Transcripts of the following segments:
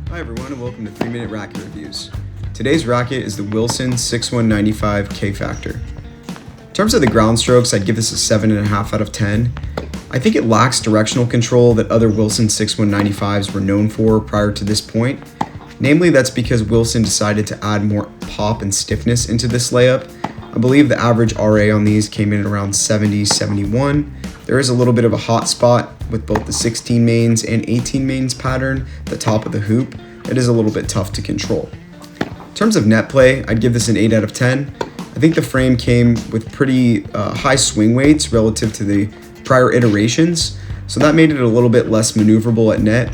Hi everyone and welcome to 3-Minute Racquet Reviews. Today's racket is the Wilson SixOne 95 K-Factor. In terms of the ground strokes, I'd give this a 7.5 out of 10. I think it lacks directional control that other Wilson SixOne 95s were known for prior to this point. Namely, that's because Wilson decided to add more pop and stiffness into this layup. I believe the average RA on these came in around 70-71. There is a little bit of a hot spot with both the 16 mains and 18 mains pattern, the top of the hoop. It is a little bit tough to control. In terms of net play, I'd give this an 8 out of 10. I think the frame came with pretty high swing weights relative to the prior iterations, so that made it a little bit less maneuverable at net.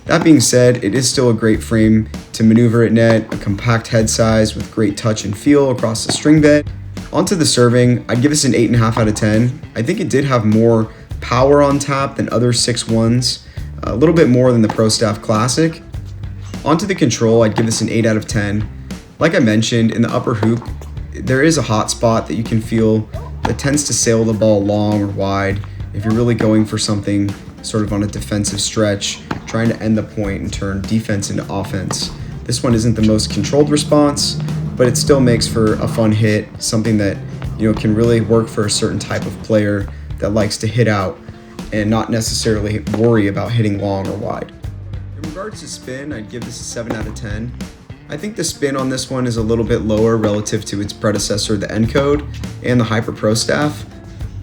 That being said, it is still a great frame to maneuver at net, a compact head size with great touch and feel across the string bed. Onto the serving, I'd give this an 8.5 out of 10. I think it did have more power on tap than other 6-1s, a little bit more than the Pro Staff Classic. Onto the control, I'd give this an 8 out of 10. Like I mentioned, in the upper hoop, there is a hot spot that you can feel that tends to sail the ball long or wide if you're really going for something sort of on a defensive stretch, trying to end the point and turn defense into offense. This one isn't the most controlled response, but it still makes for a fun hit, something that can really work for a certain type of player that likes to hit out and not necessarily worry about hitting long or wide. In regards to spin, I'd give this a 7 out of 10. I think the spin on this one is a little bit lower relative to its predecessor, the Encode and the Hyper Pro Staff.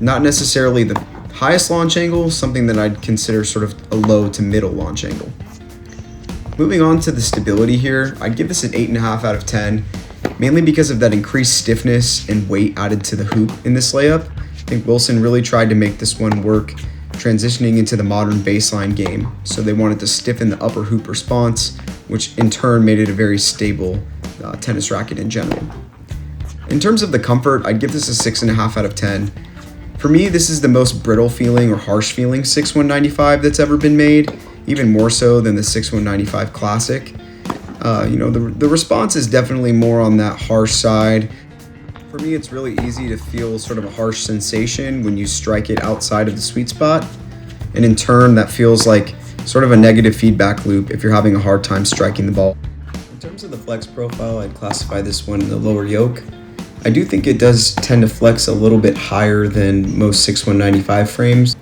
Not necessarily the highest launch angle, something that I'd consider sort of a low to middle launch angle. Moving on to the stability here, I'd give this an 8.5 out of 10, mainly because of that increased stiffness and weight added to the hoop in this layup. I think Wilson really tried to make this one work transitioning into the modern baseline game. So they wanted to stiffen the upper hoop response, which in turn made it a very stable tennis racket in general. In terms of the comfort, I'd give this a 6.5 out of 10. For me, this is the most brittle feeling or harsh feeling SixOne 95 that's ever been made, even more so than the SixOne 95 Classic. The response is definitely more on that harsh side. For me, it's really easy to feel sort of a harsh sensation when you strike it outside of the sweet spot. And in turn, that feels like sort of a negative feedback loop if you're having a hard time striking the ball. In terms of the flex profile, I'd classify this one in the lower yoke. I do think it does tend to flex a little bit higher than most SixOne 95 frames.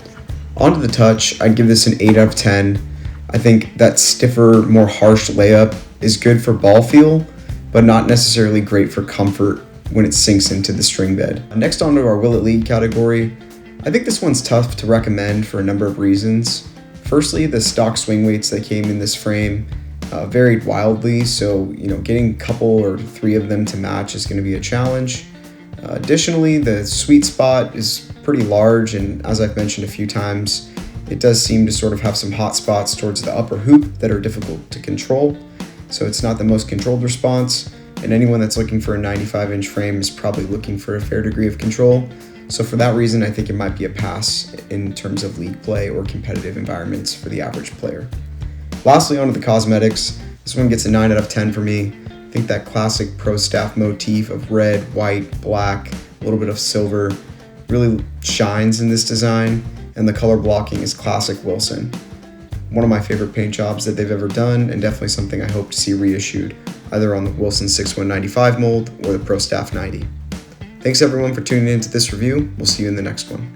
Onto the touch, I'd give this an 8 out of 10. I think that stiffer, more harsh layup is good for ball feel, but not necessarily great for comfort when it sinks into the string bed. Next on to our Will It Lead category. I think this one's tough to recommend for a number of reasons. Firstly, the stock swing weights that came in this frame varied wildly, so getting a couple or 3 of them to match is going to be a challenge. Additionally, the sweet spot is pretty large, and as I've mentioned a few times, it does seem to sort of have some hot spots towards the upper hoop that are difficult to control. So it's not the most controlled response, and anyone that's looking for a 95-inch frame is probably looking for a fair degree of control. So for that reason, I think it might be a pass in terms of league play or competitive environments for the average player. Lastly, onto the cosmetics. This one gets a 9 out of 10 for me. I think that classic Pro Staff motif of red, white, black, a little bit of silver really shines in this design, and the color blocking is classic Wilson. One of my favorite paint jobs that they've ever done, and definitely something I hope to see reissued, either on the Wilson SixOne 95 mold or the Pro Staff 90. Thanks everyone for tuning into this review. We'll see you in the next one.